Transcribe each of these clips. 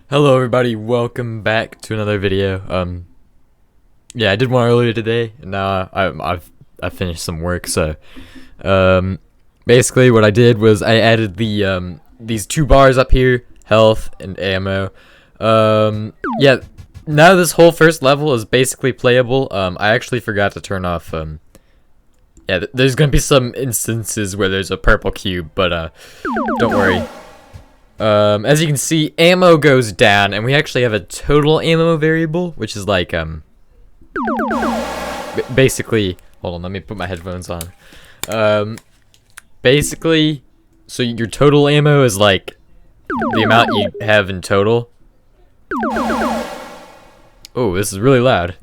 Hello everybody, welcome back to another video. Yeah, I did one earlier today, and now I've finished some work. So, basically what I did was I added the these two bars up here, health and ammo. Yeah, now this whole first level is basically playable. I actually forgot to turn off. Yeah, there's gonna be some instances where there's a purple cube, but don't worry. As you can see, ammo goes down, and we actually have a total ammo variable, which is like, basically, hold on, let me put my headphones on. Basically, so your total ammo is like the amount you have in total. Oh, this is really loud.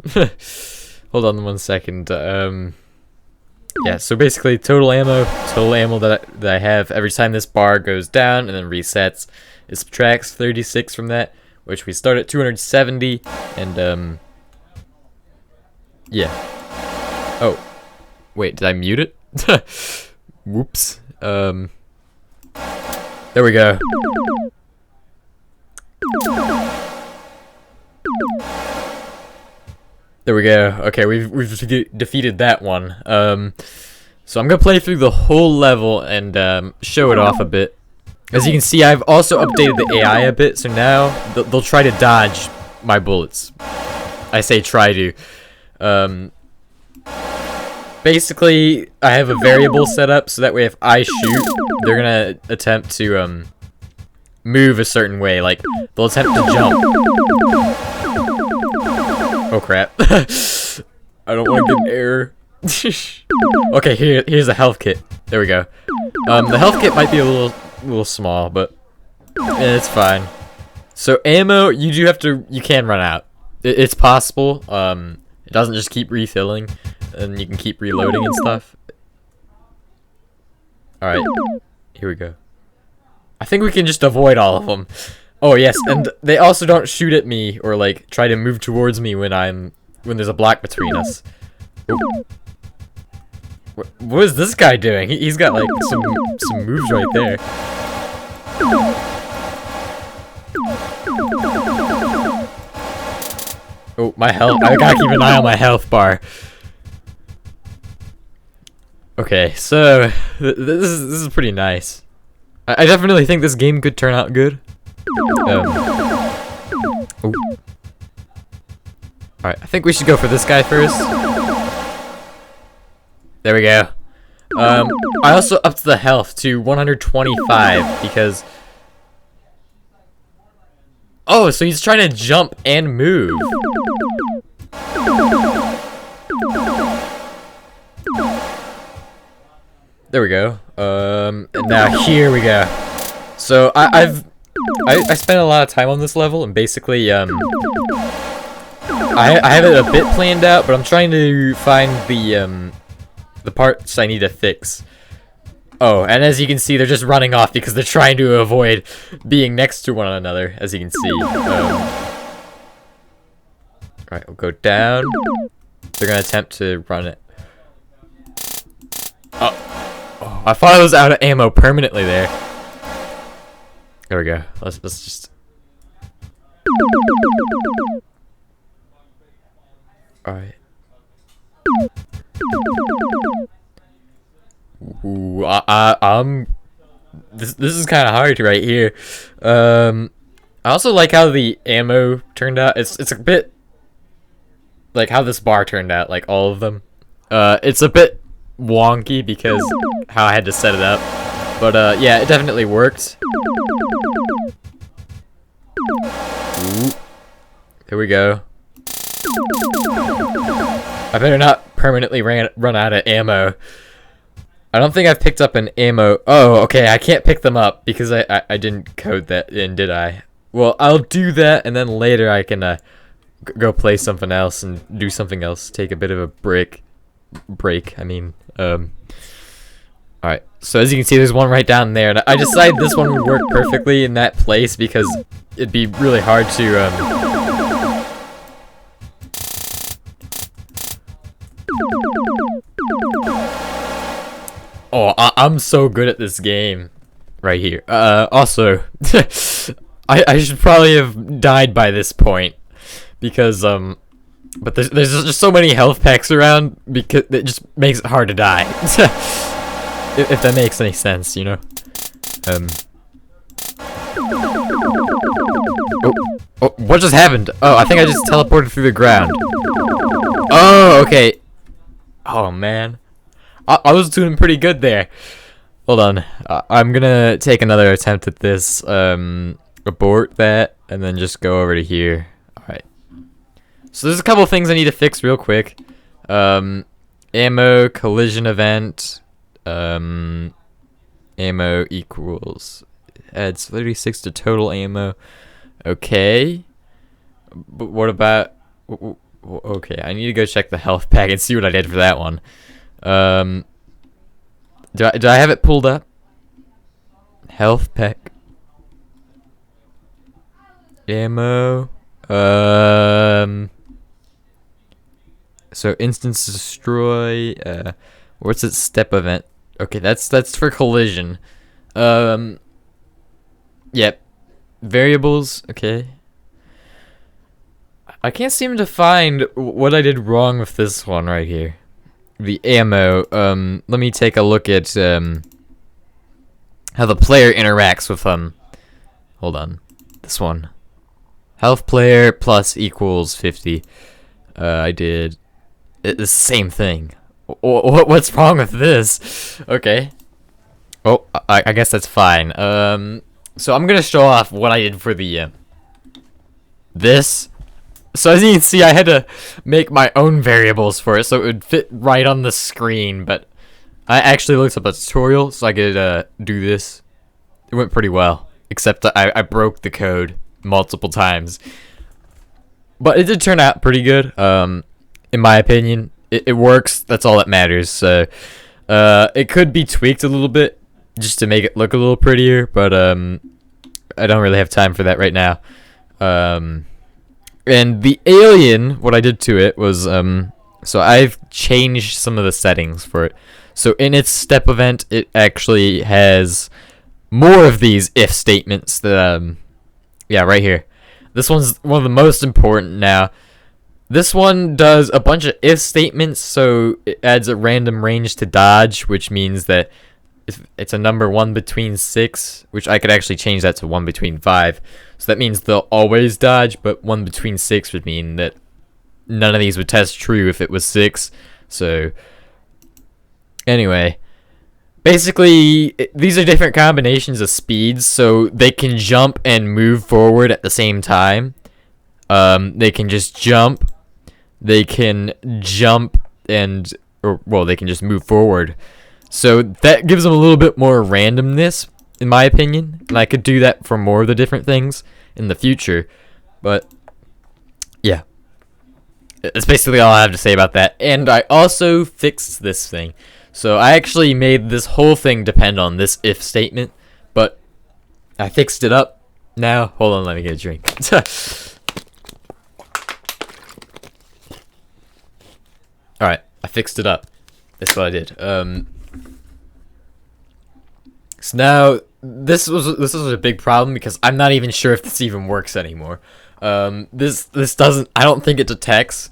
Hold on 1 second. Yeah, so basically total ammo that I have every time this bar goes down and then resets, it subtracts 36 from that, which we start at 270, and yeah. Oh, wait, did I mute it? Whoops. There we go. There we go. Okay, we've defeated that one. So I'm gonna play through the whole level and show it off a bit. As you can see, I've also updated the AI a bit, so now they'll try to dodge my bullets. I say try to. Basically, I have a variable set up so that way if I shoot, they're gonna attempt to move a certain way. Like they'll attempt to jump. Oh crap. I don't want to get an error. Okay, here's a health kit. There we go. The health kit might be a little small, but it's fine. So ammo, you can run out. It's possible. It doesn't just keep refilling, and you can keep reloading and stuff. Alright, here we go. I think we can just avoid all of them. Oh yes, and they also don't shoot at me or like try to move towards me when there's a block between us. Ooh. What is this guy doing? He's got like some moves right there. Oh, my health! I gotta keep an eye on my health bar. Okay, so this is pretty nice. I definitely think this game could turn out good. Alright, I think we should go for this guy first. There we go. I also upped the health to 125 because... Oh, so he's trying to jump and move. There we go. And now here we go. So I spent a lot of time on this level, and basically, I have it a bit planned out, but I'm trying to find the parts I need to fix. Oh, and as you can see, they're just running off because they're trying to avoid being next to one another, as you can see. Alright, we'll go down. They're gonna attempt to run it. Oh, I thought I was out of ammo permanently there. There we go. Let's just... Alright. Ooh, this is kind of hard right here. I also like how the ammo turned out. It's a bit like how this bar turned out, like all of them. It's a bit wonky because how I had to set it up. But yeah, it definitely worked. Ooh. Here we go. I better not permanently run out of ammo. I don't think I've picked up an ammo. Oh, okay, I can't pick them up because I didn't code that in, did I? Well, I'll do that, and then later I can go play something else and do something else. Take a bit of a break. I mean, alright, so as you can see, there's one right down there, and I decided this one would work perfectly in that place because it'd be really hard to, Oh, I'm so good at this game right here. Also, I should probably have died by this point because but there's just so many health packs around because it just makes it hard to die. if that makes any sense, you know. Oh, what just happened? Oh, I think I just teleported through the ground. Oh, okay. Oh man, I was doing pretty good there. Hold on, I'm gonna take another attempt at this. Abort that, and then just go over to here. All right. So there's a couple things I need to fix real quick. Ammo collision event. Ammo equals adds 36 to total ammo. Okay. But what about? Okay, I need to go check the health pack and see what I did for that one. Do I have it pulled up? Health pack. Ammo. So instance destroy. What's its step event? Okay, that's for collision. Yep. Variables. Okay. I can't seem to find what I did wrong with this one right here. The ammo. Let me take a look at how the player interacts with Hold on. This one. Health player plus equals 50. I did the same thing. What's wrong with this? Okay. Oh, I guess that's fine. So I'm gonna show off what I did for the this. So as you can see, I had to make my own variables for it so it would fit right on the screen, but I actually looked up a tutorial so I could do this. It went pretty well, except I broke the code multiple times. But it did turn out pretty good, in my opinion. It works, that's all that matters. So it could be tweaked a little bit just to make it look a little prettier, but I don't really have time for that right now. And the alien, what I did to it was, so I've changed some of the settings for it. So in its step event, it actually has more of these if statements that, yeah, right here. This one's one of the most important now. This one does a bunch of if statements, so it adds a random range to dodge, which means that if it's a number 1 between 6, which I could actually change that to 1 between 5. So that means they'll always dodge, but 1 between 6 would mean that none of these would test true if it was 6. So anyway, basically these are different combinations of speeds, so they can jump and move forward at the same time. They can just jump. They can jump and, they can just move forward. So that gives them a little bit more randomness, in my opinion. And I could do that for more of the different things in the future. But, yeah. That's basically all I have to say about that. And I also fixed this thing. So I actually made this whole thing depend on this if statement. But I fixed it up. Now, hold on, let me get a drink. Alright, I fixed it up. That's what I did. So now this was a big problem because I'm not even sure if this even works anymore. This doesn't. I don't think it detects.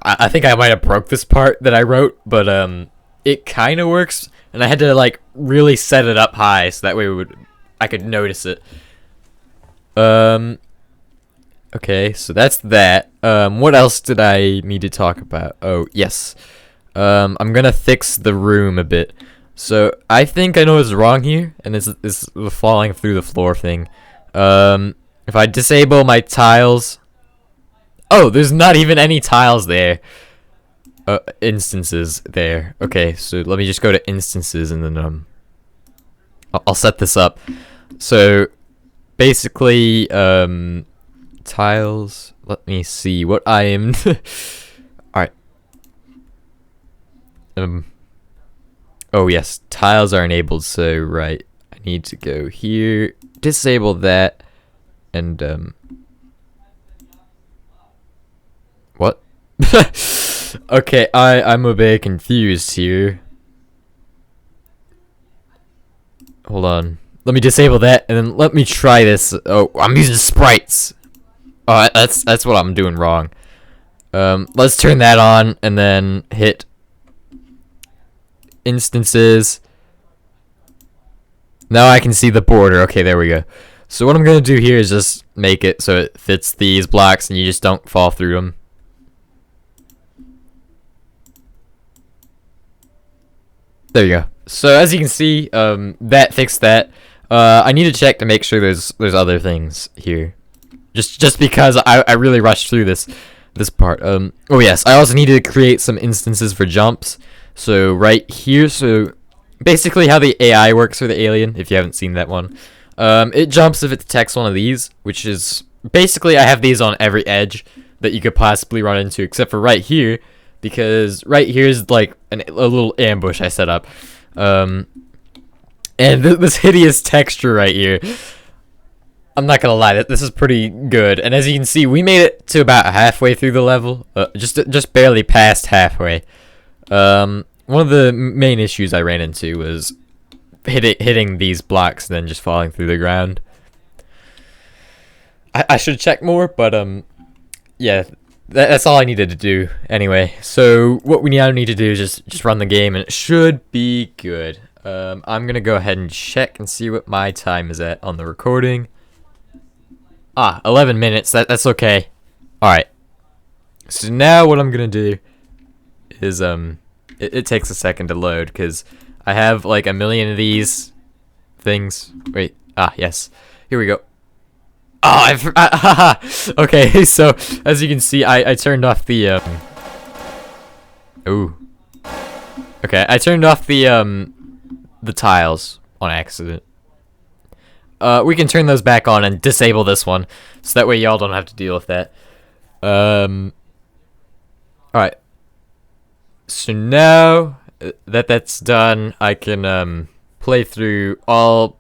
I think I might have broke this part that I wrote, but it kind of works, and I had to like really set it up high so that way I could notice it. Okay, so that's that. What else did I need to talk about? Oh yes. I'm gonna fix the room a bit. So I think I know what's wrong here, and it's the falling through the floor thing. If I disable my tiles, oh, there's not even any tiles there. Instances there. Okay, so let me just go to instances and then I'll set this up. So basically, tiles. Let me see what I am. All right. Oh yes, tiles are enabled, so right. I need to go here, disable that, and what? Okay, I'm a bit confused here. Hold on. Let me disable that, and then let me try this. Oh, I'm using sprites. Oh, that's what I'm doing wrong. Let's turn that on, and then hit instances. Now I can see the border. Okay, there we go. So what I'm gonna do here is just make it so it fits these blocks, and you just don't fall through them. There you go. So as you can see, that fixed that. I need to check to make sure there's other things here. Just because I really rushed through this part. Oh yes, I also needed to create some instances for jumps. So right here, so basically how the AI works for the alien, if you haven't seen that one. It jumps if it detects one of these, which is basically I have these on every edge that you could possibly run into, except for right here, because right here is like a little ambush I set up. And this hideous texture right here, I'm not gonna lie, this is pretty good. And as you can see, we made it to about halfway through the level, just barely past halfway. One of the main issues I ran into was hitting these blocks and then just falling through the ground. I should check more, but yeah, that's all I needed to do anyway. So what we now need to do is just run the game, and it should be good. I'm gonna go ahead and check and see what my time is at on the recording. 11 minutes. That's okay. All right. So now what I'm gonna do is it takes a second to load because I have like a million of these things. Wait. Yes. Here we go. Okay, so as you can see, I turned off the ooh. Okay, I turned off the tiles on accident. We can turn those back on and disable this one, so that way y'all don't have to deal with that. Alright. So now that that's done, I can play through all,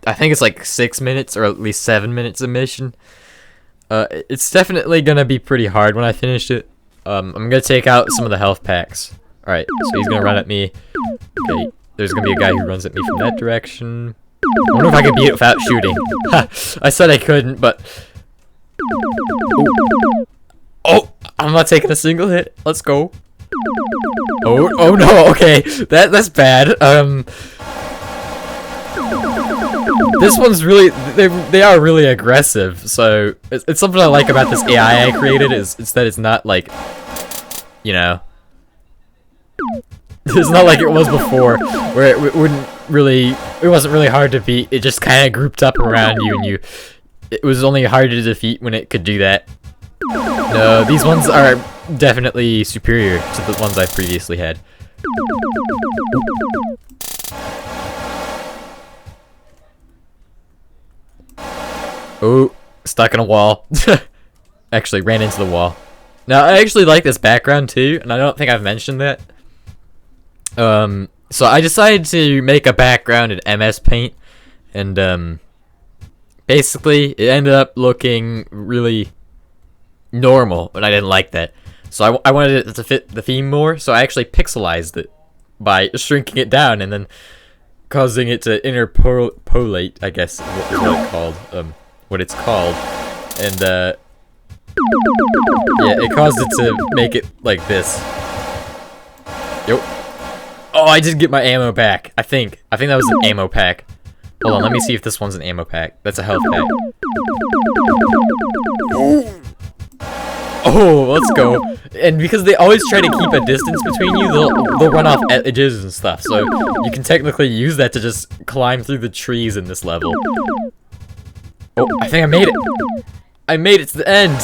I think it's like 6 minutes or at least 7 minutes of mission. It's definitely gonna be pretty hard when I finish it. I'm gonna take out some of the health packs. Alright, so he's gonna run at me. Okay, there's gonna be a guy who runs at me from that direction. I wonder if I can beat it without shooting. I said I couldn't, but... Ooh. Oh, I'm not taking a single hit. Let's go. Oh no, okay. That's bad. This one's really, they are really aggressive, so it's something I like about this AI I created is that it's not like, you know, it's not like it was before, where it wasn't really hard to beat. It just kind of grouped up around you, and it was only hard to defeat when it could do that. No, these ones are definitely superior to the ones I've previously had. Oh, stuck in a wall. Actually, ran into the wall. Now, I actually like this background too, and I don't think I've mentioned that. So I decided to make a background in MS Paint, and basically it ended up looking really normal, but I didn't like that. So I wanted it to fit the theme more, so I actually pixelized it by shrinking it down and then causing it to interpolate, I guess is what it's called. And yeah, it caused it to make it like this. Yo. Oh, I did get my ammo back. I think that was an ammo pack. Hold on, let me see if this one's an ammo pack. That's a health pack. Oh, let's go. And because they always try to keep a distance between you, they'll run off edges and stuff. So you can technically use that to just climb through the trees in this level. Oh, I think I made it. I made it to the end.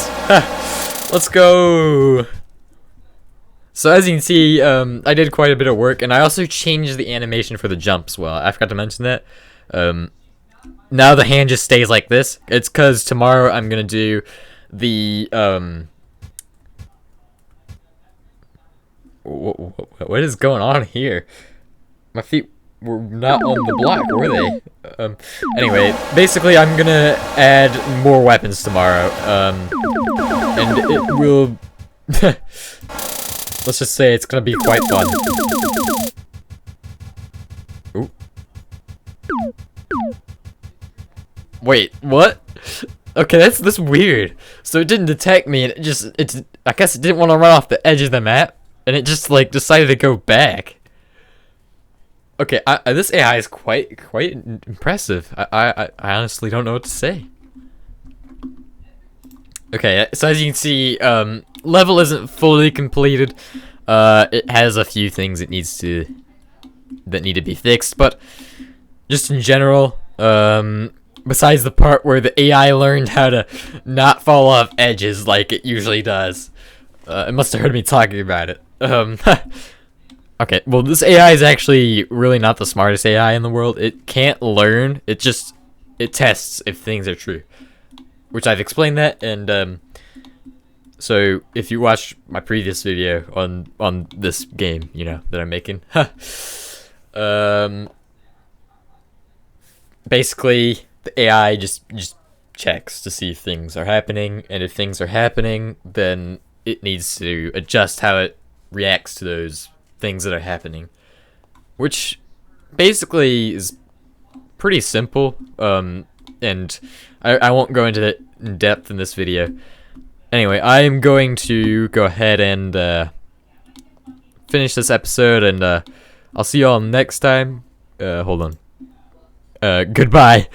Let's go. So as you can see, I did quite a bit of work, and I also changed the animation for the jumps. Well, I forgot to mention that. Now the hand just stays like this. It's because tomorrow I'm gonna do the what is going on here? My feet were not on the block, were they? Anyway, basically I'm gonna add more weapons tomorrow, and it will let's just say it's gonna be quite fun. Ooh. Wait, what? Okay, that's weird. So it didn't detect me, and I guess it didn't want to run off the edge of the map, and it just like decided to go back. Okay, this AI is quite impressive. I honestly don't know what to say. Okay, so as you can see, level isn't fully completed. It has a few things that need to be fixed, but just in general, besides the part where the AI learned how to not fall off edges like it usually does, it must have heard me talking about it. Okay, well, this AI is actually really not the smartest AI in the world. It can't learn. It tests if things are true, which I've explained that. And so if you watch my previous video on this game, you know that I'm making, basically the AI just checks to see if things are happening, and if things are happening, then it needs to adjust how it reacts to those things that are happening, which basically is pretty simple. And I won't go into that in depth in this video. Anyway, I'm going to go ahead and finish this episode, and I'll see you all next time. Hold on. Goodbye.